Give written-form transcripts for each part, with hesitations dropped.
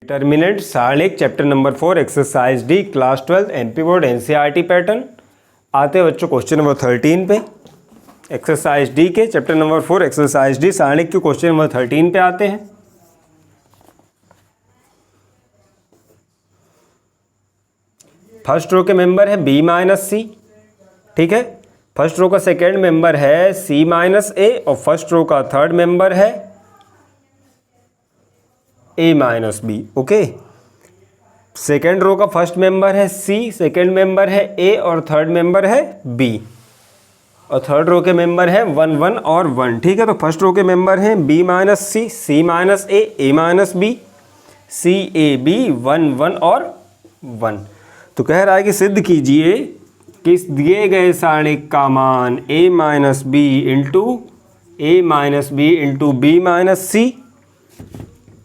Determinant सारणिक chapter number 4 exercise D class 12 MP board NCERT pattern. आते हैं बच्चों क्वेश्चन नंबर 13 पे। एक्सरसाइज डी के चैप्टर नंबर 4 एक्सरसाइज डी सारणिक के क्वेश्चन नंबर 13 पे आते हैं। फर्स्ट रो के मेंबर है बी माइनस सी, ठीक है। फर्स्ट रो का सेकेंड मेंबर है सी माइनस ए और फर्स्ट रो का थर्ड मेंबर है A minus B. Okay, second row का फर्स्ट मेंबर है सी, सेकेंड मेंबर है ए और थर्ड मेंबर है बी, और थर्ड रो के मेंबर है 1 1 और 1, ठीक है। तो फर्स्ट रो के मेंबर हैं B minus C minus A minus B, C A B 1 1 और 1। तो कह रहा है कि सिद्ध कीजिए कि दिए गए सारणिक का मान a minus B into A minus B into B minus C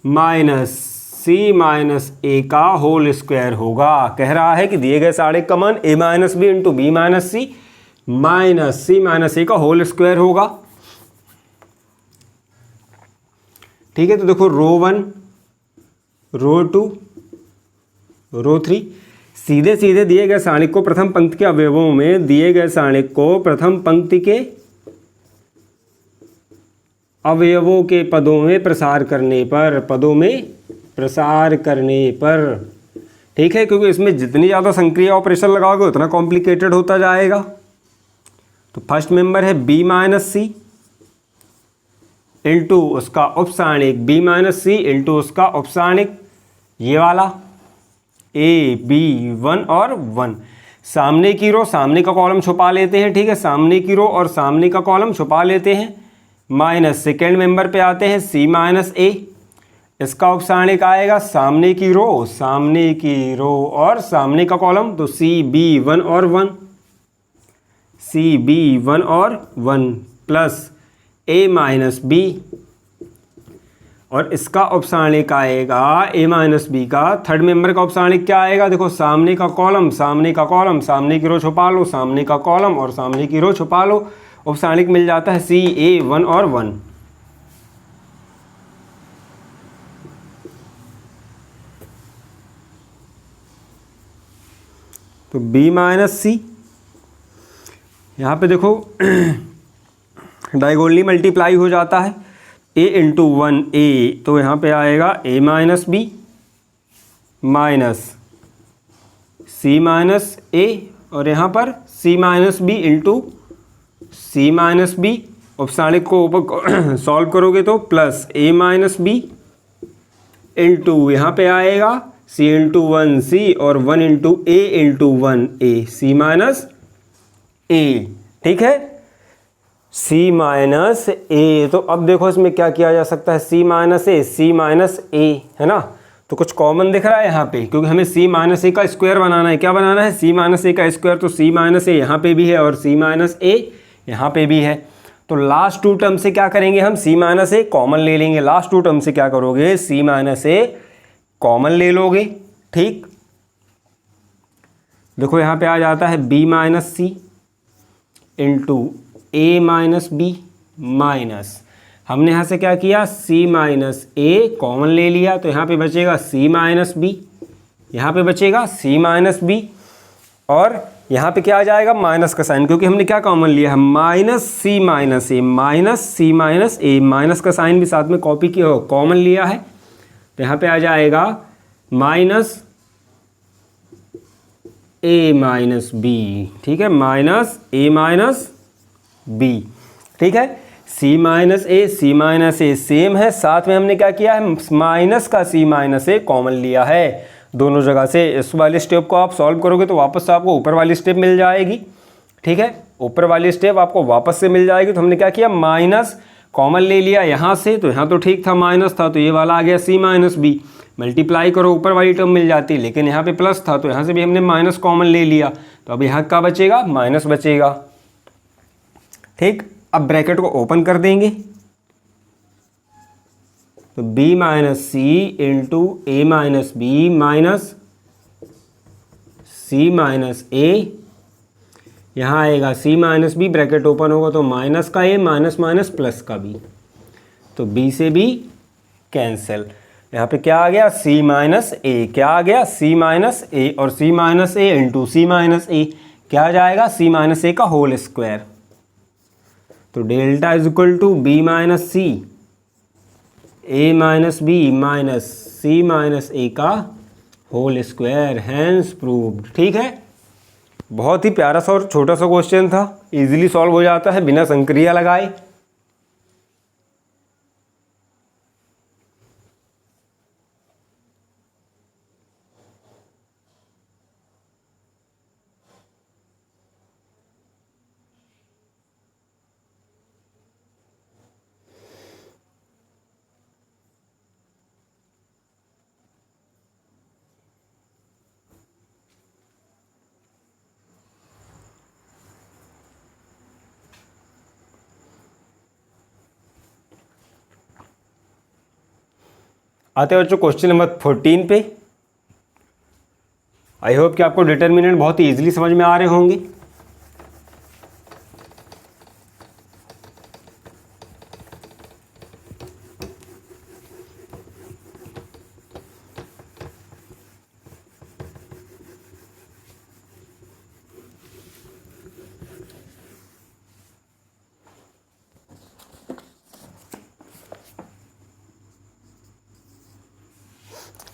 minus C minus A का होल स्क्वायर होगा। कह रहा है कि दिए गए सारणिक का मान a minus B into B minus C minus C minus A का होल स्क्वायर होगा, ठीक है। तो देखो रो 1 रो 2 रो 3 सीधे सीधे दिए गए सारणिक को प्रथम पंक्ति के अवयवों में दिए गए सारणिक को प्रथम पंक्ति के अवयवों के पदों में प्रसार करने पर, ठीक है, क्योंकि इसमें जितनी ज़्यादा संक्रिया ऑपरेशन लगाओगे उतना कॉम्प्लिकेटेड होता जाएगा। तो फर्स्ट मेंबर है बी माइनस सी इंटू उसका उपसारणिक बी माइनस सी इंटू उसका उपसारणिक ये वाला ए बी 1 और 1। सामने की रो सामने का कॉलम छुपा लेते हैं, ठीक है। सामने की रो और सामने का कॉलम छुपा लेते हैं। माइनस सेकेंड मेंबर पे आते हैं सी माइनस ए, इसका उपसारणिक आएगा सामने की रो और सामने का कॉलम, तो सी बी 1 और 1, सी बी 1 और 1 प्लस ए माइनस बी, और इसका उपसारणिक आएगा ए माइनस बी का थर्ड मेंबर का उपसारणिक क्या आएगा। देखो सामने का कॉलम सामने की रो छुपा लो, सामने का कॉलम और सामने की रो छुपा लो, उपसारणिक मिल जाता है सी ए 1 और 1। तो b माइनस सी, यहाँ पे देखो डायगोनली मल्टीप्लाई हो जाता है a इंटू 1 a, तो यहाँ पे आएगा a minus B minus C minus A, और यहाँ पर c minus B into C minus B. उपसारणिक को ऊपर सॉल्व करोगे तो plus a minus B into यहाँ पे आएगा c इंटू 1 c और 1 into a into 1 a, c minus a, ठीक है, c माइनस ए। तो अब देखो इसमें क्या किया जा सकता है, c माइनस ए, है ना। तो कुछ कॉमन दिख रहा है यहाँ पे, क्योंकि हमें c माइनस ए का स्क्वायर बनाना है। क्या बनाना है, c माइनस ए का स्क्वायर। तो c माइनस ए यहाँ पे भी है और c माइनस ए यहाँ पे भी है। तो लास्ट टू टर्म से क्या करेंगे हम, c माइनस ए कॉमन ले लेंगे। लास्ट टू टर्म से क्या करोगे, c माइनस ए कॉमन ले लोगे, ठीक। देखो यहाँ पे आ जाता है b minus C into A minus B minus, हमने यहाँ से क्या किया, c माइनस ए कॉमन ले लिया, तो यहाँ पे बचेगा c माइनस बी, यहाँ पे बचेगा c माइनस बी, और यहाँ पे क्या आ जाएगा, माइनस का साइन, क्योंकि हमने क्या कॉमन लिया है, minus C minus A, minus C minus A, minus का साइन भी साथ में कॉपी किया हो, कॉमन लिया है। तो यहाँ पे आ जाएगा माइनस ए माइनस बी, ठीक है, माइनस ए माइनस बी, ठीक है। सी माइनस ए सेम है, साथ में हमने क्या किया है, माइनस का सी माइनस ए कॉमन लिया है दोनों जगह से। इस वाले स्टेप को आप सॉल्व करोगे तो वापस से आपको ऊपर वाली स्टेप मिल जाएगी, ठीक है। ऊपर वाली स्टेप आपको वापस से मिल जाएगी। तो हमने क्या किया, माइनस कॉमन ले लिया यहाँ से, तो यहाँ तो ठीक था, माइनस था, तो ये वाला आ गया सी माइनस बी। मल्टीप्लाई करो ऊपर वाली टर्म मिल जाती, लेकिन यहाँ पे प्लस था, तो यहाँ से भी हमने माइनस कॉमन ले लिया, तो अब यहाँ क्या बचेगा, माइनस बचेगा, ठीक। अब ब्रैकेट को ओपन कर देंगे, तो b minus C into A minus B minus C minus A, यहाँ आएगा c minus B, bracket open होगा तो माइनस का a माइनस माइनस प्लस का b, तो b से b कैंसिल। यहाँ पे क्या आ गया सी माइनस ए, क्या आ गया सी माइनस ए, और C minus A into C minus A क्या आ जाएगा सी माइनस ए का होल स्क्वायर। तो delta is equal to B minus C A minus B minus C minus A का होल स्क्वायर, हैंस प्रूव्ड। ठीक है, बहुत ही प्यारा सा और छोटा सा क्वेश्चन था, इजीली सॉल्व हो जाता है बिना संक्रिया लगाए। आते हैं बच्चों क्वेश्चन नंबर 14 पे। आई होप कि आपको डिटर्मिनेंट बहुत ही इजीली समझ में आ रहे होंगे।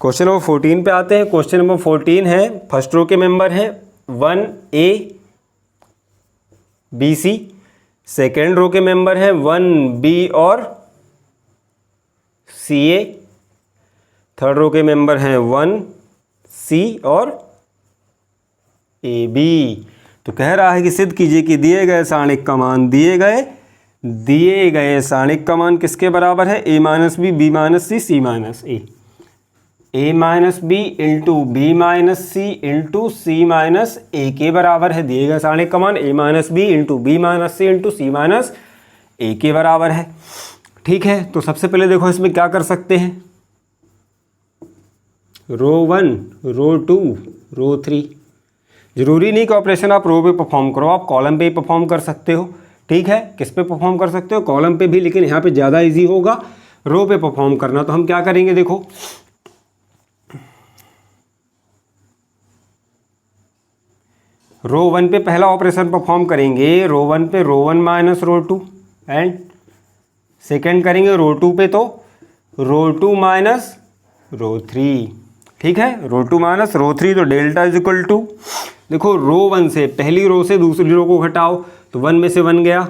क्वेश्चन नंबर 14 पे आते हैं। क्वेश्चन नंबर 14 है, फर्स्ट रो के मेंबर हैं 1A BC, सेकेंड रो के मेंबर हैं 1B और CA, थर्ड रो के मेंबर हैं 1C और AB। तो कह रहा है कि सिद्ध कीजिए कि दिए गए सारणिक का मान दिए गए सारणिक का मान किसके बराबर है, A minus B, B minus C, C minus A. A minus B into B minus C into C minus A के बराबर है। दिए गए सारणिक का मान A minus B into B minus C into C minus A के बराबर है। ठीक है, तो सबसे पहले देखो इसमें क्या कर सकते हैं, रो 1, रो 2, रो 3। जरूरी नहीं कि ऑपरेशन आप रो पे परफॉर्म करो, आप कॉलम पे ही परफॉर्म कर सकते हो। ठीक है, किस पे परफॉर्म कर सकते हो, कॉलम पे भी, लेकिन यहाँ पे ज़्यादा इजी होगा रो पे परफॉर्म करना। तो हम क्या करेंगे, देखो रो 1 पे पहला ऑपरेशन परफॉर्म करेंगे, रो 1 पे रो 1 माइनस रो 2, एंड सेकेंड करेंगे रो 2 पे तो रो 2 माइनस रो 3। ठीक है, रो 2 माइनस रो 3, तो डेल्टा इज इक्वल टू, देखो रो 1 से पहली रो से दूसरी रो को घटाओ तो 1 में से 1 गया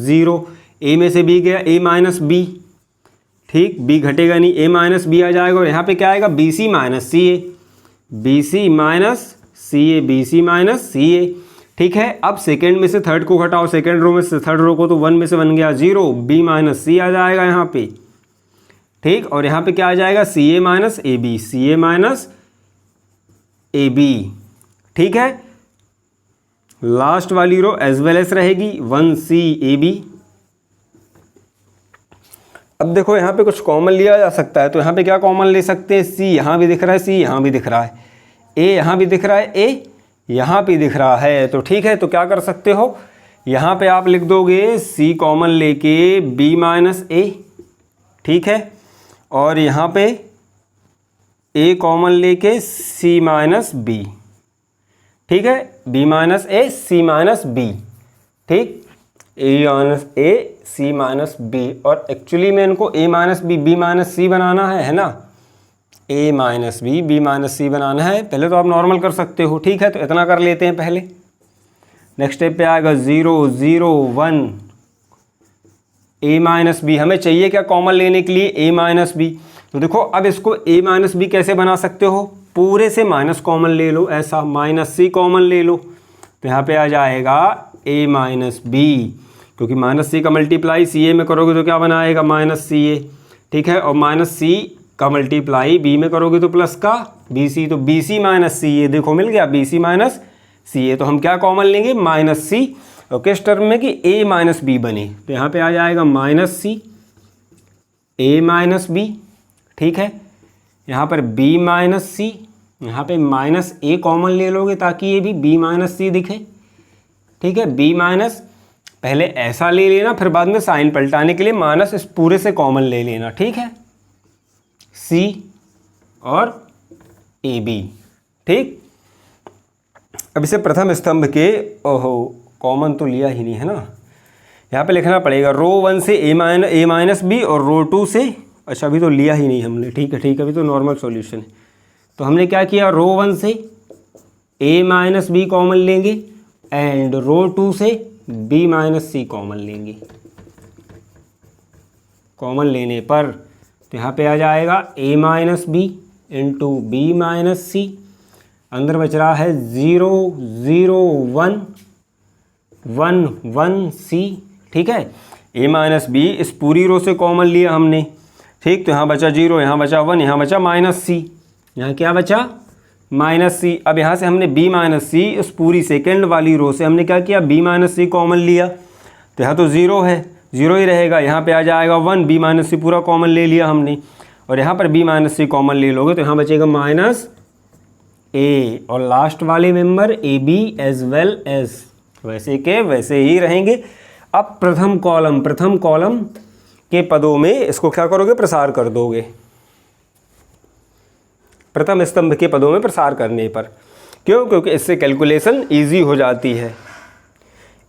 0, ए में से बी गया ए माइनस बी। ठीक, बी घटेगा नहीं, ए माइनस बी आ जाएगा, और यहाँ पे क्या आएगा B C minus C A, B C minus C A, B C minus C ए। ठीक है, अब सेकेंड में से थर्ड को घटाओ, सेकेंड रो में से थर्ड रो को, तो 1 में से 1 गया 0, बी माइनस सी आ जाएगा यहाँ पे। ठीक, और यहाँ पे क्या आ जाएगा C A minus A B, C A minus A B. ठीक है, लास्ट वाली रो एज वेल एस रहेगी 1C AB। अब देखो यहाँ पे कुछ कॉमन लिया जा सकता है, तो यहाँ पे क्या कॉमन ले सकते हैं, C यहाँ भी दिख रहा है, C यहाँ भी दिख रहा है, A यहाँ भी दिख रहा है, A यहाँ भी दिख रहा है। तो ठीक है, तो क्या कर सकते हो, यहाँ पे आप लिख दोगे C कॉमन लेके B माइनस A। ठीक है, और यहाँ पे A कॉमन लेके C माइनस B। ठीक है, B minus A C minus B। ठीक, A minus A C minus B, और एक्चुअली में इनको A minus B B minus C बनाना है ना, A minus B B minus C बनाना है। पहले तो आप नॉर्मल कर सकते हो। ठीक है, तो इतना कर लेते हैं पहले। नेक्स्ट स्टेप पे आएगा 0 0 1 A माइनस B, हमें चाहिए क्या कॉमन लेने के लिए A माइनस B। तो देखो अब इसको A माइनस B कैसे बना सकते हो, पूरे से माइनस कॉमन ले लो, ऐसा माइनस C कॉमन ले लो, तो यहाँ पे आ जाएगा A माइनस B, क्योंकि माइनस C का मल्टीप्लाई CA में करोगे तो क्या बनाएगा माइनस CA। ठीक है, और माइनस C का मल्टीप्लाई B में करोगे तो प्लस का BC, तो BC माइनस CA, देखो मिल गया BC माइनस CA। तो हम क्या कॉमन लेंगे माइनस C, और किस टर्म में कि A माइनस B बने, तो यहाँ पे आ जाएगा minus C A minus B। ठीक है, यहाँ पर B माइनस C, यहाँ पे माइनस A कॉमन ले लोगे ताकि ये भी B माइनस C दिखे। ठीक है, B माइनस, पहले ऐसा ले लेना, फिर बाद में साइन पलटाने के लिए माइनस इस पूरे से कॉमन ले लेना। ठीक है, सी और ए बी। ठीक, अब इसे प्रथम स्तंभ के, ओहो कॉमन तो लिया ही नहीं है ना, यहाँ पे लिखना पड़ेगा रो 1 से ए माइनस बी और रो 2 से, अच्छा अभी तो लिया ही नहीं हमने, ठीक है अभी तो नॉर्मल सॉल्यूशन है। तो हमने क्या किया, रो 1 से ए माइनस बी कॉमन लेंगे एंड रो 2 से बी माइनस सी कॉमन लेंगे। कॉमन लेने पर तो यहाँ पे आ जाएगा A minus B into B minus C, अंदर बच रहा है 0 0 1 1 1 सी। ठीक है, ए माइनस बी इस पूरी रो से कॉमन लिया हमने। ठीक, तो यहाँ बचा 0, यहाँ बचा 1, यहाँ बचा माइनस सी, यहाँ क्या बचा माइनस सी। अब यहाँ से हमने b माइनस सी, उस पूरी सेकेंड वाली रो से हमने क्या किया, b माइनस सी कॉमन लिया, तो यहाँ तो 0 है, 0 ही रहेगा। यहाँ पे आ जाएगा 1, b माइनस सी पूरा कॉमन ले लिया हमने, और यहाँ पर b माइनस सी कॉमन ले लोगे तो यहाँ बचेगा माइनस a, और लास्ट वाले member A B as well as वैसे के वैसे ही रहेंगे। अब प्रथम कॉलम के पदों में इसको क्या करोगे, प्रसार कर दोगे, प्रथम स्तंभ के पदों में प्रसार करने पर। क्यों, क्योंकि इससे कैलकुलेशन इजी हो जाती है।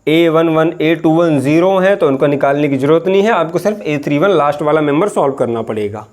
A11 A21 0 है तो उनको निकालने की जरूरत नहीं है, आपको सिर्फ A31 लास्ट वाला मेंबर सॉल्व करना पड़ेगा।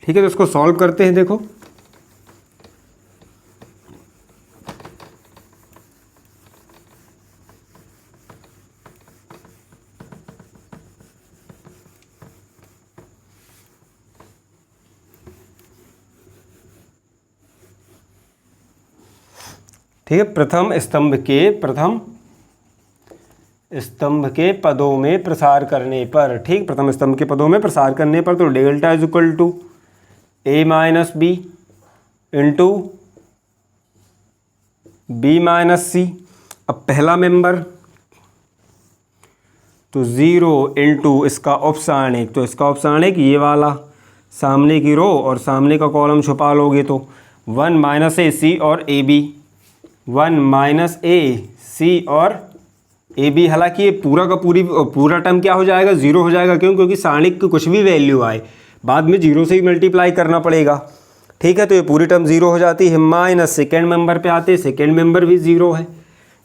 ठीक है, तो इसको सॉल्व करते हैं। देखो ठीक है, प्रथम स्तंभ के पदों में प्रसार करने पर, ठीक, प्रथम स्तंभ के पदों में प्रसार करने पर तो delta is equal to A minus B into B minus C. अब पहला मेंबर तो 0 इंटू इसका उपसारणिक, तो इसका उपसारणिक ये वाला सामने की रो और सामने का कॉलम छुपा लोगे तो 1 माइनस ए सी और ए बी, 1 माइनस ए सी और ए बी। हालांकि ये पूरा टर्म क्या हो जाएगा, 0 हो जाएगा। क्यों, क्योंकि सारणिक की कुछ भी वैल्यू आए बाद में 0 से ही मल्टीप्लाई करना पड़ेगा। ठीक है, तो ये पूरी टर्म 0 हो जाती है। माइनस सेकेंड मेंबर पे आते, सेकेंड मेंबर भी 0 है,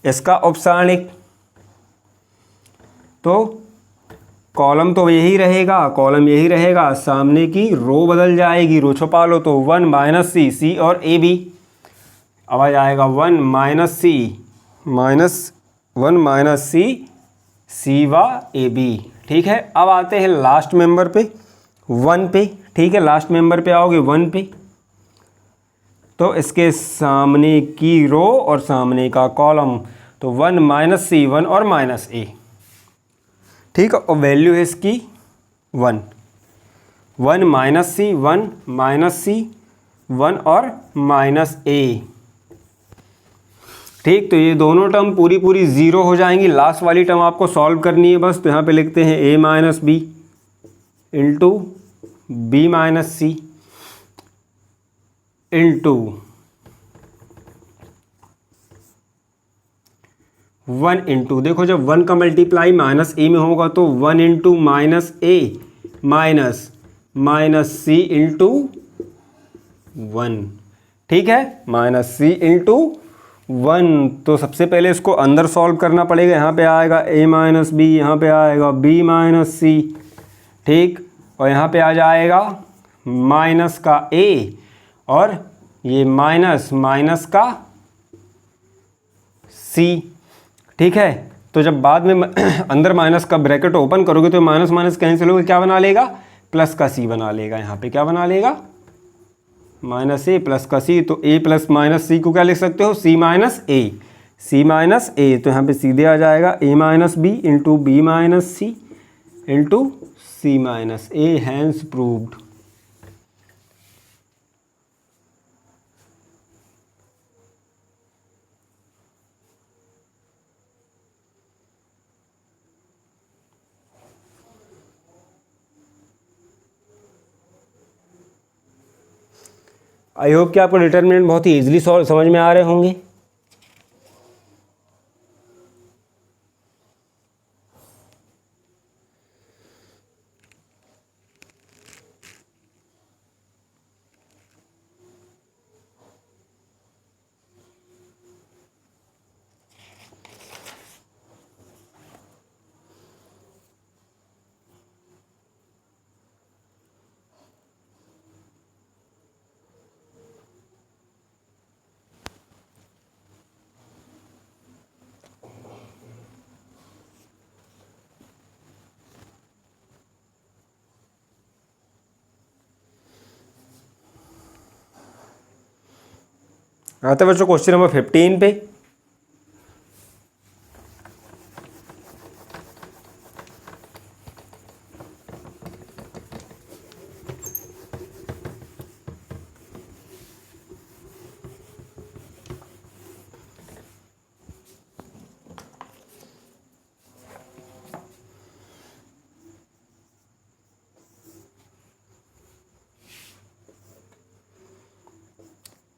इसका उपसारणिक, तो कॉलम तो यही रहेगा, सामने की रो बदल जाएगी, रो छुपा लो तो 1 माइनस सी, सी और ए बी। अब आ जाएगा 1 माइनस सी, सी व ए बी। ठीक है, अब आते हैं लास्ट मेंबर पे 1 पे। ठीक है, लास्ट मेंबर पे आओगे 1 पे, तो इसके सामने की रो और सामने का कॉलम, तो 1 माइनस सी 1 और माइनस ए। ठीक है, और वैल्यू है इसकी 1 माइनस सी 1 माइनस सी 1 और माइनस ए। ठीक, तो ये दोनों टर्म पूरी 0 हो जाएंगी। लास्ट वाली टर्म आपको सॉल्व करनी है बस, तो यहाँ पे लिखते हैं a minus B into B minus C into 1 into, देखो जब 1 का मल्टीप्लाई माइनस ए में होगा तो 1 into minus A minus C into 1। ठीक है, माइनस सी इंटू 1। तो सबसे पहले इसको अंदर सॉल्व करना पड़ेगा। यहाँ पे आएगा a माइनस बी, यहाँ पे आएगा b माइनस सी। ठीक, और यहाँ पे आ जाएगा माइनस का a और ये माइनस का c। ठीक है, तो जब बाद में अंदर माइनस का ब्रैकेट ओपन करोगे तो माइनस कैंसिल होगा, क्या बना लेगा, प्लस का c बना लेगा। यहाँ पे क्या बना लेगा, माइनस ए प्लस का सी। तो a प्लस माइनस सी को क्या लिख सकते हो, c माइनस ए। तो यहाँ पे सीधे आ जाएगा a minus B into B minus C into C minus A, hence proved. I hope कि आपको डिटर्मिनेंट बहुत ही ईजिली समझ में आ रहे होंगे। आते बच्चों क्वेश्चन नंबर 15 पे।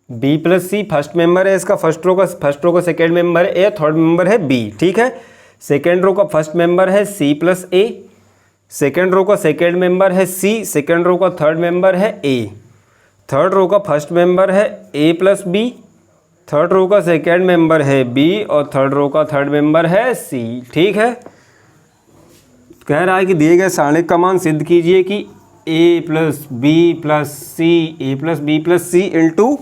बी प्लस सी फर्स्ट मेंबर है इसका, फर्स्ट रो का सेकेंड मेंबर है ए, थर्ड मेंबर है बी। ठीक है, सेकेंड रो का फर्स्ट मेंबर है सी प्लस ए, सेकेंड रो का सेकेंड मेंबर है सी, सेकेंड रो का थर्ड मेंबर है ए, थर्ड रो का फर्स्ट मेंबर है ए प्लस बी, थर्ड रो का सेकेंड मेंबर है बी और थर्ड रो का थर्ड मेंबर है सी। ठीक है, कह रहा है कि दिए गए सारणिक का मान सिद्ध कीजिए कि ए plus B plus C, A plus B plus C into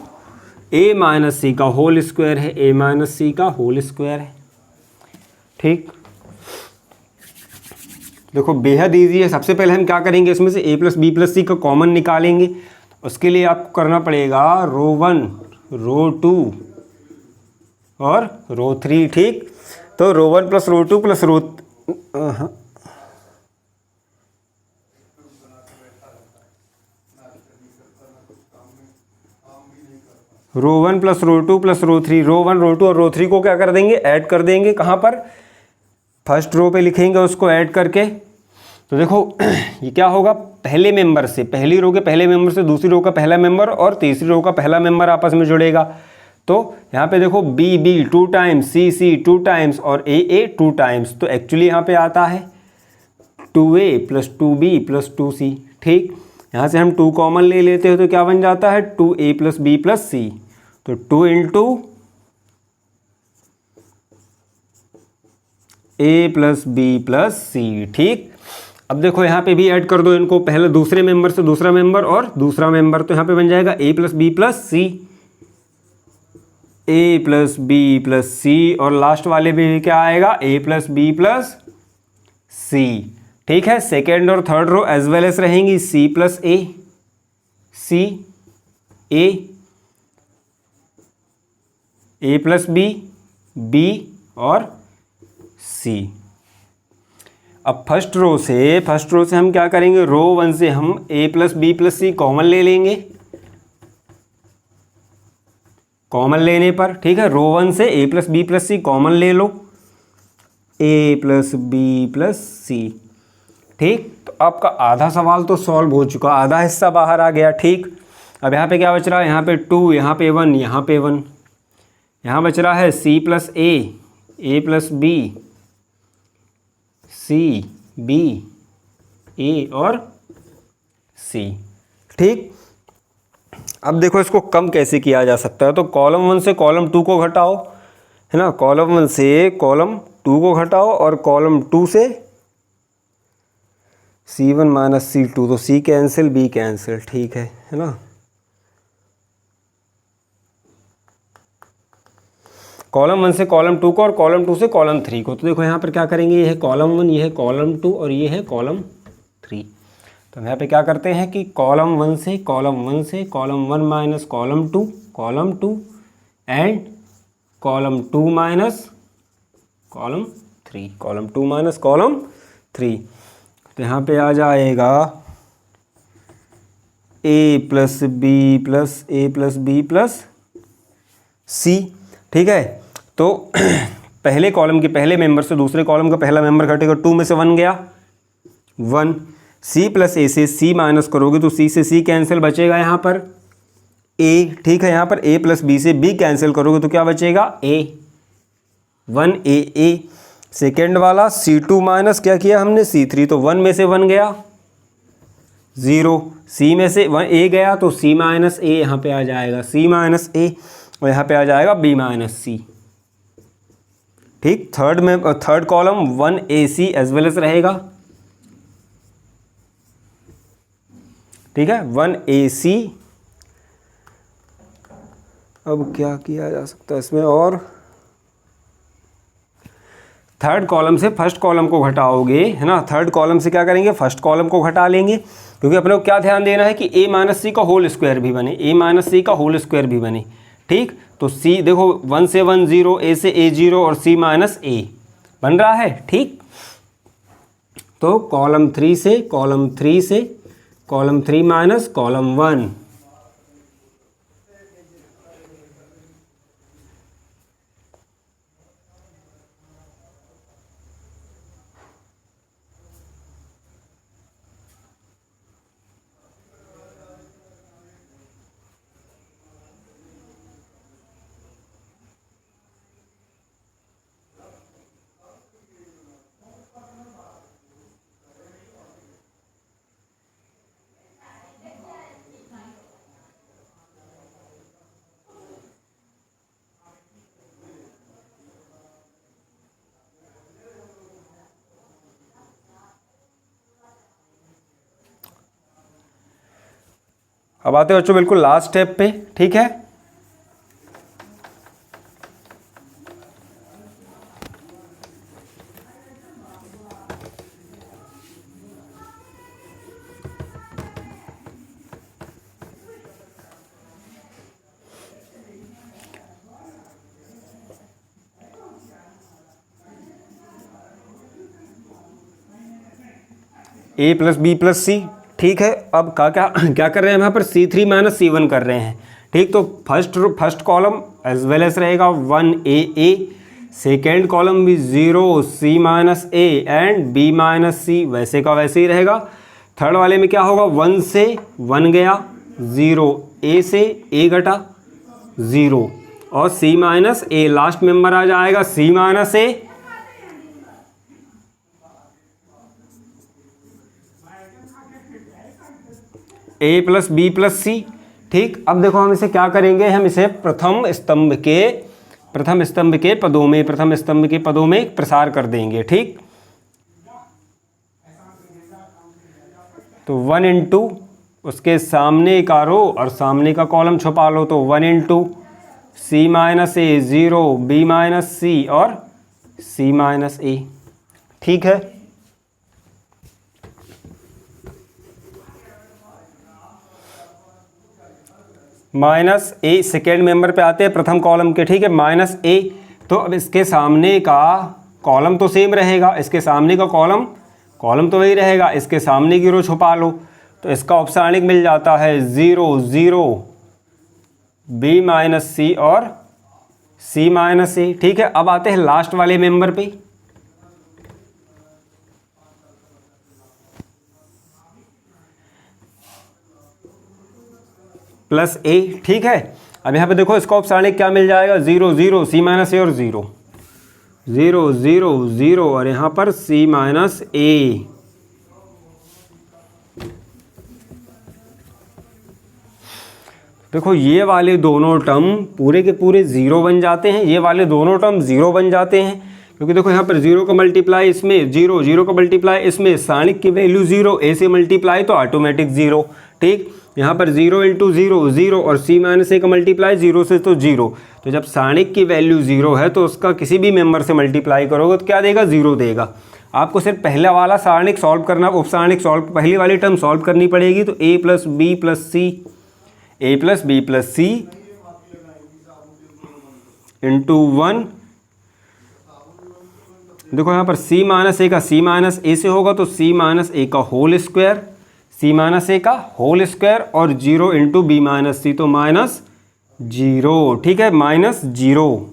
A minus C का होल स्क्वायर है, ए माइनस सी का होल स्क्वायर है। ठीक, देखो बेहद ईजी है। सबसे पहले हम क्या करेंगे, इसमें से ए प्लस सी का कॉमन निकालेंगे। उसके लिए आपको करना पड़ेगा रो 1, रो 2 और रो 3। ठीक, तो रो 1 प्लस रो 2 प्लस रो रो 1 प्लस रो 2 प्लस रो 3, रो 1 रो 2 और रो 3 को क्या कर देंगे, ऐड कर देंगे। कहाँ पर, फर्स्ट रो पे लिखेंगे उसको ऐड करके। तो देखो ये क्या होगा, पहले मेंबर से, पहली रो के पहले मेंबर से दूसरी रो का पहला मेंबर और तीसरी रो का पहला मेंबर आपस में जुड़ेगा। तो यहाँ पे देखो बी बी 2 टाइम्स, सी सी 2 टाइम्स और ए 2 टाइम्स। तो एक्चुअली यहाँ पे आता है 2a plus 2b plus 2c। ठीक, यहाँ से हम 2 कॉमन ले लेते हो तो क्या बन जाता है 2a प्लस बी प्लस सी। तो 2 इंटू ए प्लस बी प्लस सी। ठीक, अब देखो यहाँ पे भी ऐड कर दो इनको, पहले दूसरे मेंबर से दूसरा मेंबर और दूसरा मेंबर। तो यहाँ पे बन जाएगा A plus B plus C, A plus B plus C और लास्ट वाले में क्या आएगा A plus B plus C. ठीक है, सेकेंड और third row as well as रहेंगी C plus A, C A plus B, B और सी। अब फर्स्ट रो से हम क्या करेंगे, रो 1 से हम ए प्लस बी प्लस सी कॉमन ले लेंगे। कॉमन लेने पर, ठीक है, रो 1 से ए प्लस बी प्लस सी कॉमन ले लो, ए प्लस बी प्लस सी। ठीक, तो आपका आधा सवाल तो सॉल्व हो चुका, आधा हिस्सा बाहर आ गया। ठीक, अब यहाँ पे क्या बच रहा है, यहाँ पे 2, यहाँ पे 1, यहाँ पे 1, यहाँ बच रहा है सी plus A plus B, C B ए और सी। ठीक, अब देखो इसको कम कैसे किया जा सकता है। तो कॉलम 1 से कॉलम 2 को घटाओ, है ना, कॉलम 1 से कॉलम 2 को घटाओ और कॉलम 2 से C1 माइनस C2, तो C कैंसिल B कैंसिल। ठीक है ना। कॉलम 1 से कॉलम 2 को और कॉलम 2 से कॉलम 3 को। तो देखो यहाँ पर क्या करेंगे, ये है कॉलम 1, ये है कॉलम 2 और ये है कॉलम 3। तो यहाँ पे क्या करते हैं कि कॉलम 1 से column 1 minus column 2 and column 2 minus column 3, column 2 minus column 3। तो यहाँ पे आ जाएगा a plus B plus A plus B plus C. ठीक है, तो पहले कॉलम के पहले मेंबर से दूसरे कॉलम का पहला मेंबर घटेगा, 2 में से 1 गया 1, सी प्लस ए से सी माइनस करोगे तो सी से सी कैंसिल, बचेगा यहाँ पर ए। ठीक है, यहाँ पर ए प्लस बी से बी कैंसिल करोगे तो क्या बचेगा ए, 1 ए। सेकेंड वाला C2 माइनस क्या किया हमने C3, तो 1 में से 1 गया 0, C में से 1 ए गया तो C माइनस ए यहाँ पे आ जाएगा C माइनस ए, और यहाँ पे आ जाएगा B माइनस सी। ठीक, third column 1AC as well as रहेगा। ठीक है, 1AC। अब क्या किया जा सकता है इसमें, और थर्ड कॉलम से फर्स्ट कॉलम को घटाओगे, है ना। थर्ड कॉलम से क्या करेंगे, फर्स्ट कॉलम को घटा लेंगे, क्योंकि अपने को क्या ध्यान देना है कि a माइनस सी का होल स्क्वायर भी बने, a माइनस सी का होल स्क्वायर भी बने। ठीक, तो c देखो 1 से 1 0, a से a 0 और c माइनस a बन रहा है। ठीक, तो कॉलम 3 से कॉलम 3 माइनस कॉलम 1। अब आते हैं बच्चों बिल्कुल लास्ट स्टेप पे। ठीक है, a plus B plus C. ठीक है, अब क्या कर रहे हैं यहाँ पर, C3 माइनस C1 कर रहे हैं। ठीक, तो first column as well as रहेगा 1AA, सेकेंड कॉलम भी 0 C minus A and B minus C, वैसे का वैसे ही रहेगा। थर्ड वाले में क्या होगा, 1 से 1 गया 0, A से A घटा 0 और C माइनस ए, लास्ट मेंबर आ जाएगा C माइनस ए। ए प्लस बी प्लस सी। ठीक, अब देखो हम इसे क्या करेंगे, हम इसे प्रथम स्तंभ के पदों में प्रसार कर देंगे। ठीक, तो 1 इंटू उसके सामने का रो और सामने का कॉलम छुपा लो, तो 1 इंटू सी माइनस ए 0, बी माइनस सी और सी माइनस ए। ठीक है, माइनस ए सेकेंड मेंबर पे आते हैं प्रथम कॉलम के। ठीक है, माइनस ए, तो अब इसके सामने का कॉलम तो सेम रहेगा, इसके सामने का कॉलम तो वही रहेगा, इसके सामने की रो छुपा लो, तो इसका औपसारणिक मिल जाता है 0 0 बी माइनस सी और सी माइनस ए। ठीक है, अब आते हैं लास्ट वाले मेंबर पे। प्लस ए। ठीक है, अब यहाँ पे देखो इसका औपसारणिक क्या मिल जाएगा, 0 0 सी माइनस ए और 0 0 0 0 और यहाँ पर सी माइनस ए। देखो ये वाले दोनों टर्म पूरे के पूरे 0 बन जाते हैं, ये वाले दोनों टर्म 0 बन जाते हैं, क्योंकि देखो यहाँ पर 0 का मल्टीप्लाई इसमें 0 0 का मल्टीप्लाई इसमें, सारणिक की वैल्यू 0, ए से मल्टीप्लाई तो ऑटोमेटिक 0। ठीक, यहाँ पर 0 इंटू 0 0 और सी माइनस ए का मल्टीप्लाई 0 से तो 0, तो जब सारणिक की वैल्यू 0 है तो उसका किसी भी मेंबर से मल्टीप्लाई करोगे तो क्या देगा, 0 देगा। आपको सिर्फ पहला वाला सारणिक सॉल्व करना, उपसारणिक सॉल्व, पहली वाली टर्म सॉल्व करनी पड़ेगी, तो a plus B plus C into 1 देखो यहाँ पर c माइनस ए का c माइनस ए से होगा तो c माइनस ए का whole square, c minus A का होल स्क्वायर और 0 इंटू बी माइनस सी, तो माइनस 0, ठीक है, माइनस 0।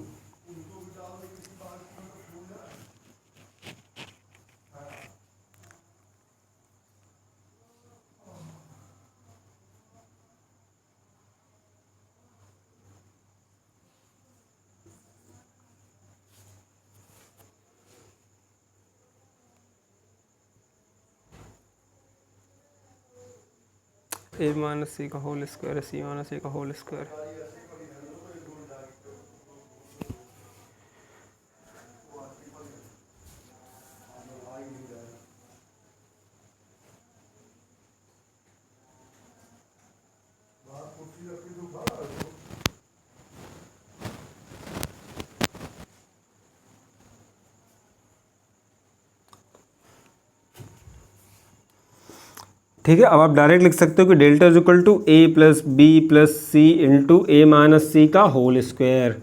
ए माइनस सी का होल स्क्वायर है, सी माइनस ए का होल स्क्वायर। ठीक है, अब आप डायरेक्ट लिख सकते हो कि delta is equal to A plus B plus C into A minus C का होल स्क्वायर,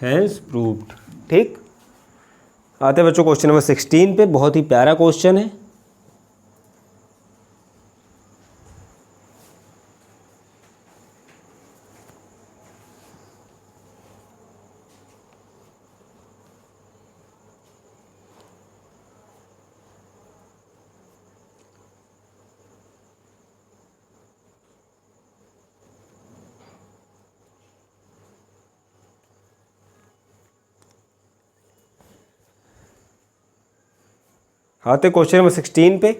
हैज़ प्रूव्ड। ठीक, आते हैं बच्चों क्वेश्चन नंबर 16 पे। बहुत ही प्यारा क्वेश्चन है। आते क्वेश्चन नंबर 16 पे।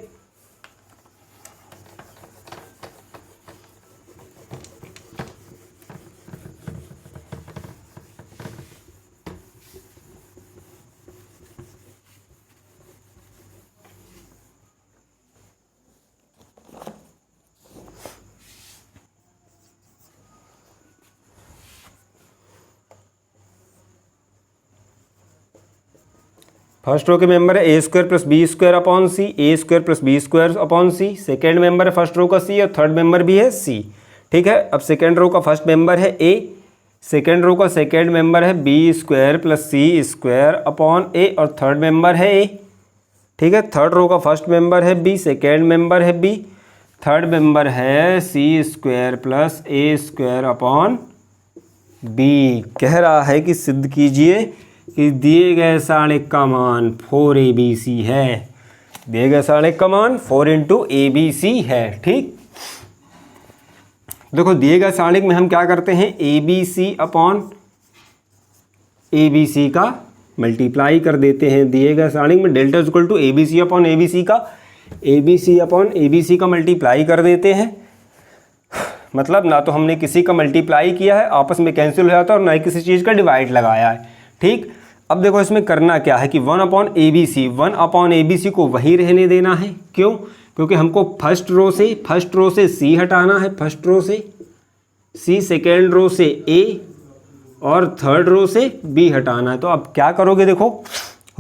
फर्स्ट रो के मेंबर है A square plus B square upon C, A square plus B square upon C. Second member है फर्स्ट रो का सी और थर्ड मेंबर भी है सी। ठीक है, अब सेकेंड रो का फर्स्ट मेंबर है ए, सेकेंड रो का सेकेंड मेंबर है B square plus C square upon ए और थर्ड मेंबर है ए। ठीक है, थर्ड रो का फर्स्ट मेंबर है बी, सेकेंड मेंबर है बी, थर्ड मेंबर है C square plus A square upon B. कह रहा है कि सिद्ध कीजिए कि दिए गए सारणिक का मान 4ABC है। दिए गए सारणिक का मान 4 इंटू ABC है। ठीक, देखो दिए गए सारणिक में हम क्या करते हैं, ABC अपॉन ABC का मल्टीप्लाई कर देते हैं। दिए गए सारणिक में delta equal to ABC upon ABC का ABC अपॉन ABC का मल्टीप्लाई कर देते हैं। मतलब ना तो हमने किसी का मल्टीप्लाई किया है, आपस में कैंसिल हो जाता है, और ना ही किसी चीज़ का डिवाइड लगाया है। ठीक, अब देखो इसमें करना क्या है कि 1 अपॉन ABC को वही रहने देना है। क्यों? क्योंकि हमको फर्स्ट रो से C हटाना है, फर्स्ट रो से C, सेकेंड रो से A और थर्ड रो से B हटाना है। तो अब क्या करोगे, देखो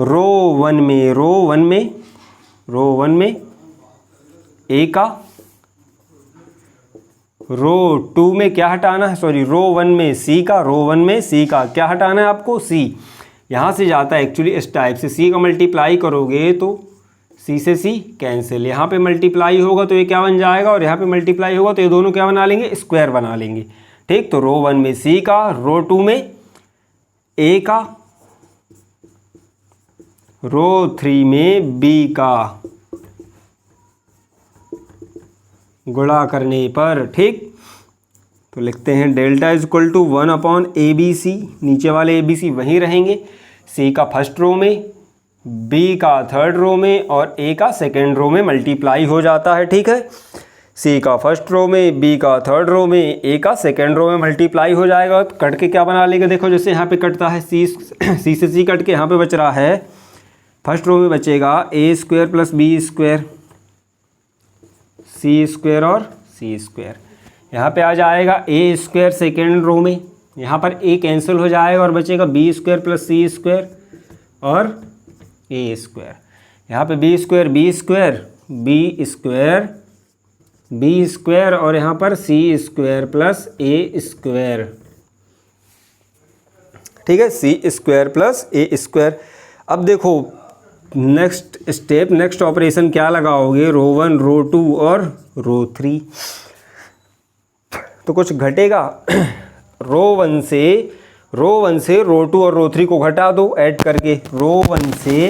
रो वन में A का, रो टू में क्या हटाना है, सॉरी रो वन में C का, क्या हटाना है आपको, C। यहाँ से जाता है एक्चुअली इस टाइप से, C का मल्टीप्लाई करोगे तो C से C कैंसिल, यहाँ पे मल्टीप्लाई होगा तो ये क्या बन जाएगा, और यहाँ पे मल्टीप्लाई होगा तो ये दोनों क्या बना लेंगे, स्क्वायर बना लेंगे। ठीक, तो रो वन में C का, रो टू में A का, रो थ्री में B का गुणा करने पर। ठीक, तो लिखते हैं delta is equal to 1 upon ABC, नीचे वाले ABC वहीं रहेंगे, C का फर्स्ट रो में, B का थर्ड रो में और A का सेकेंड रो में मल्टीप्लाई हो जाता है। ठीक है, C का फर्स्ट रो में, B का थर्ड रो में, A का सेकेंड रो में मल्टीप्लाई हो जाएगा। तो कट के क्या बना लेंगे, देखो जैसे यहाँ पे कटता है C से C कट के यहाँ पे बच रहा है, फर्स्ट रो में बचेगा A square plus B square, C square और C स्क्वायर। यहाँ पे आ जाएगा A स्क्वायर सेकेंड रो में, यहाँ पर A कैंसिल हो जाएगा और बचेगा B square plus C square और A स्क्वायर। यहाँ पे B स्क्वायर और यहाँ पर C square plus A square. ठीक है, C square plus A square. अब देखो नेक्स्ट स्टेप, नेक्स्ट ऑपरेशन क्या लगाओगे, रो 1 रो 2 और रो 3, तो कुछ घटेगा। रो 1 से रो 2 और रो 3 को घटा दो ऐड करके, रो 1 से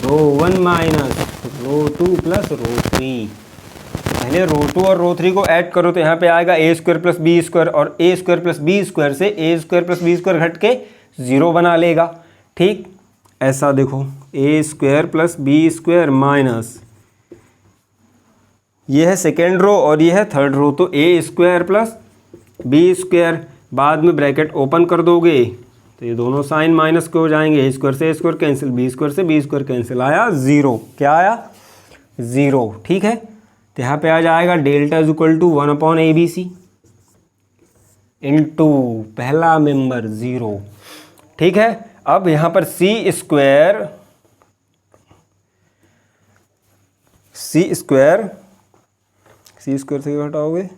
रो 1 माइनस रो 2 प्लस रो 3। पहले रो 2 और रो 3 को ऐड करो तो यहाँ पे आएगा A square plus B square, और A square plus B square से A square plus B square घट के 0 बना लेगा। ठीक, ऐसा देखो A square plus B square minus, ये है सेकेंड रो और ये है थर्ड रो, तो ए स्क्वायर प्लस बी स्क्वायर, बाद में ब्रैकेट ओपन कर दोगे तो ये दोनों साइन माइनस के हो जाएंगे, ए स्क्वायर से A square cancel, B square से बी स्क्वायर कैंसिल, आया 0। क्या आया? 0। ठीक है, तो यहाँ पे आ जाएगा delta is equal to 1/ABC into पहला मेंबर 0। ठीक है, अब यहाँ पर सी स्क्वायर से घटाओगे,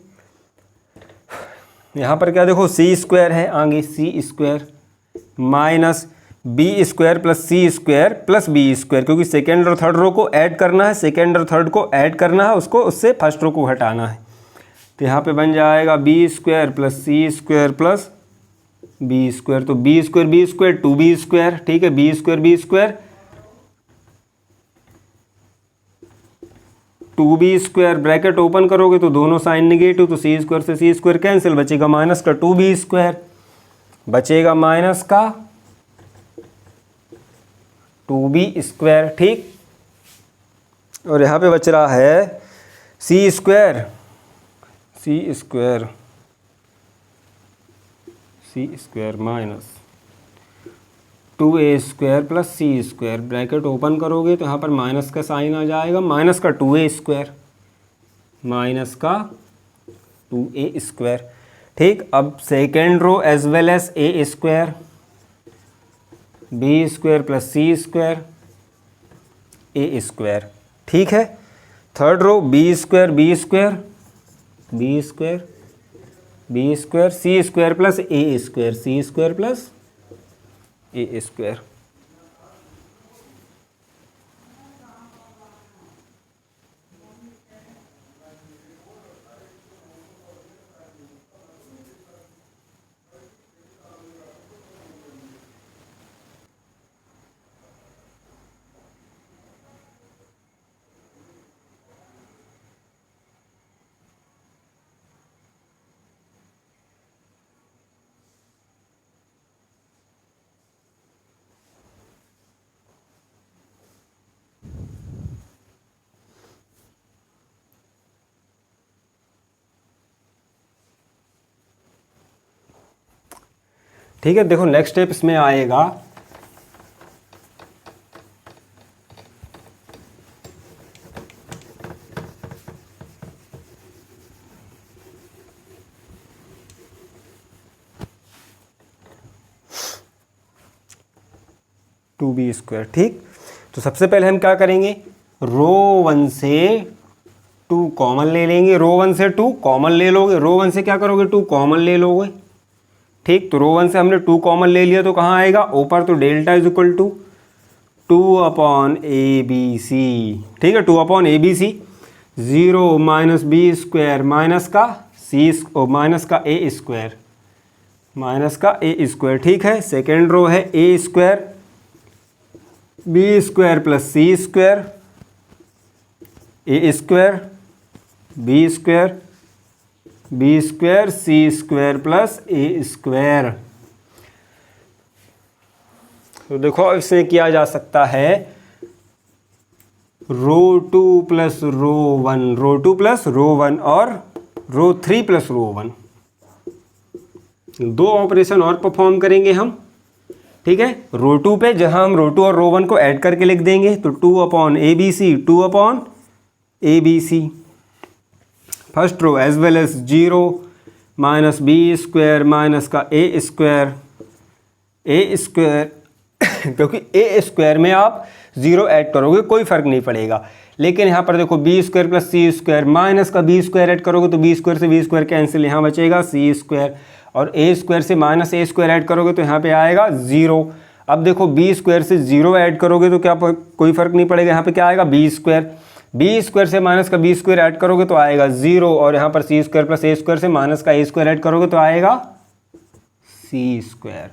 यहाँ पर क्या देखो सी स्क्वायर है आगे, C square minus B square plus C square plus B square, क्योंकि सेकेंड और थर्ड रो को ऐड करना है, सेकेंड और थर्ड को ऐड करना है, उसको उससे फर्स्ट रो को घटाना है। तो यहाँ पे बन जाएगा B square plus C square plus B square, तो बी स्क्वायर 2b स्क्वायर। ठीक है, B square 2b square, bracket open करोगे तो दोनों साइन निगेटिव, तो सी स्क्वायर से सी स्क्वायर कैंसिल, बचेगा माइनस का 2b स्क्वायर, बचेगा माइनस का 2b स्क्वायर। ठीक, और यहाँ पे बच रहा है C square minus 2a square plus C square, bracket open करोगे तो यहाँ पर माइनस का साइन आ जाएगा, माइनस का 2a स्क्वायर, माइनस का 2a स्क्वायर। ठीक, अब second row as well as A square B square plus C square A square. ठीक है, third row B square C square plus A square, C square plus A square. ठीक है, देखो next step इसमें आएगा to be square. ठीक, तो सबसे पहले हम क्या करेंगे, रो 1 से 2 कॉमन ले लेंगे, रो 1 से 2 कॉमन ले लोगे, रो 1 से क्या करोगे 2 कॉमन ले लोगे। ठीक, तो रो 1 से हमने 2 कॉमन ले लिया तो कहाँ आएगा ऊपर, तो delta is equal to 2/ABC। ठीक है, 2/ABC, 0 minus B square minus का माइनस का ए स्क्वायर। ठीक है, सेकेंड रो है A square B square plus C square A square B square C square plus A square. तो देखो इसे किया जा सकता है रो 2 प्लस रो 1 और रो 3 प्लस रो 1, 2 ऑपरेशन और परफॉर्म करेंगे हम। ठीक है, रो 2 पे जहां हम रो 2 और रो 1 को ऐड करके लिख देंगे, तो 2/ABC first row as well as 0 minus B square minus का ए स्क्वायर क्योंकि ए स्क्वायर में आप 0 ऐड करोगे कोई फर्क नहीं पड़ेगा, लेकिन यहाँ पर देखो B square plus C square minus का बी स्क्वायर ऐड करोगे तो बी स्क्वायर से बी स्क्वायर कैंसिल, यहाँ बचेगा सी स्क्वायर। और ए स्क्वायर से माइनस ए स्क्वायर ऐड करोगे तो यहाँ पे आएगा 0। अब देखो बी स्क्वायर से 0 ऐड करोगे तो क्या कोई फ़र्क नहीं पड़ेगा, यहाँ पे क्या आएगा बी स्क्वायर से माइनस का बी स्क्वायर ऐड करोगे तो आएगा 0, और यहाँ पर सी स्क्वायर प्लस ए स्क्वायर से माइनस का ए स्क्वायर ऐड करोगे तो आएगा सी स्क्वायर।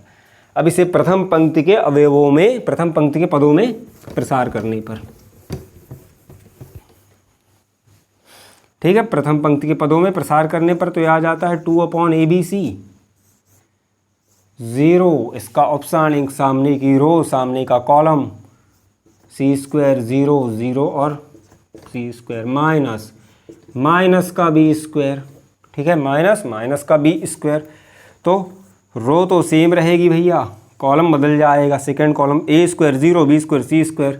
अब इसे प्रथम पंक्ति के अवयवों में, प्रथम पंक्ति के पदों में प्रसार करने पर, ठीक है, प्रथम पंक्ति के पदों में प्रसार करने पर तो यह आ जाता है 2/ABC 0, इसका उपसारणिक सामने की रो सामने का कॉलम, सी स्क्वायर 0 0 और सी स्क्वायर माइनस का बी स्क्वायर, ठीक है, माइनस का बी स्क्वायर। तो रो तो सेम रहेगी भैया, कॉलम बदल जाएगा, second column A square 0 B square C square,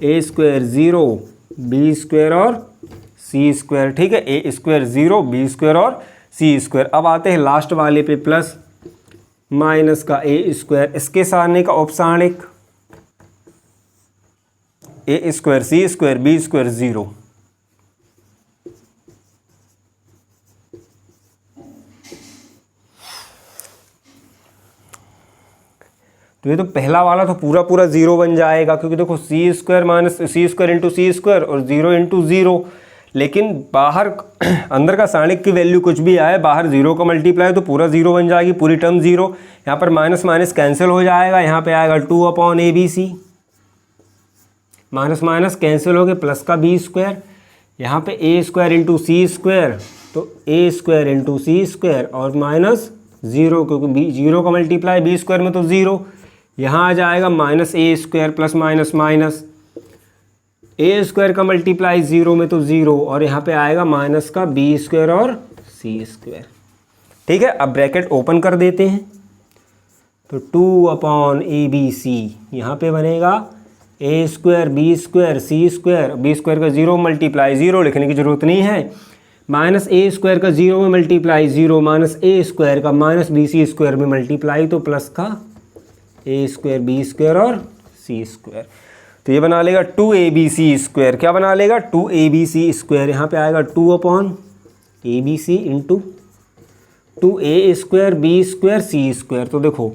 A square 0 B square और सी स्क्वायर, ठीक है, ए स्क्वायर 0 बी स्क्वायर और सी स्क्वायर। अब आते हैं लास्ट वाले पे, प्लस माइनस का ए स्क्वायर, इसके सामने का उपसारणिक ए square C square B square 0। तो ये तो पहला वाला तो पूरा पूरा 0 बन जाएगा, क्योंकि देखो सी स्क्वायर माइनस सी स्क्वायर इंटू सी स्क्वायर और 0 इंटू 0, लेकिन बाहर अंदर का सारणिक की वैल्यू कुछ भी आए, बाहर 0 का मल्टीप्लाई तो पूरा 0 बन जाएगी, पूरी टर्म 0। यहाँ पर माइनस माइनस कैंसिल हो जाएगा, यहाँ पे आएगा 2/ABC, माइनस माइनस कैंसिल हो गए, प्लस का बी स्क्वायर, यहाँ पे ए स्क्वायर इंटू सी स्क्वायर, तो ए स्क्वायर इंटू सी स्क्वायर और माइनस 0, क्योंकि 0 का मल्टीप्लाई बी स्क्वायर में तो 0, यहाँ आ जाएगा माइनस ए स्क्वायर प्लस माइनस माइनस, ए स्क्वायर का मल्टीप्लाई 0 में तो 0, और यहाँ पे आएगा माइनस का बी स्क्वायर और सी स्क्वायर, ठीक है। अब ब्रैकेट ओपन कर देते हैं, तो 2/ABC यहाँ पे बनेगा ए square B square C square, B square का 0 मल्टीप्लाई 0 लिखने की ज़रूरत नहीं है, माइनस ए स्क्वायर का 0 में मल्टीप्लाई 0 माइनस ए स्क्वायर का माइनस बी सी स्क्वायर में मल्टीप्लाई तो प्लस का ए स्क्वायर बी स्क्वायर और सी स्क्वायर। तो ये बना लेगा 2ABC स्क्वायर, क्या बना लेगा 2ABC स्क्वायर, यहाँ पे आएगा 2/ABC into 2a square B square C square. तो देखो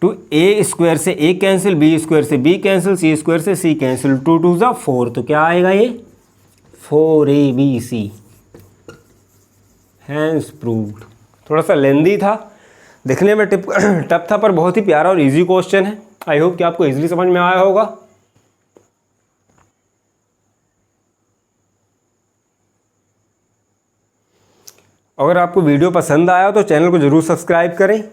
2a स्क्वायर से a कैंसिल, b स्क्वायर से b कैंसिल, c स्क्वायर से c कैंसिल, 2 2 ज़ा 4, तो क्या आएगा ये 4ABC, हैंस प्रूव्ड। थोड़ा सा लेंदी था, दिखने में टफ था, पर बहुत ही प्यारा और इजी क्वेश्चन है। आई होप कि आपको इजीली समझ में आया होगा। अगर आपको वीडियो पसंद आया तो चैनल को ज़रूर सब्सक्राइब करें।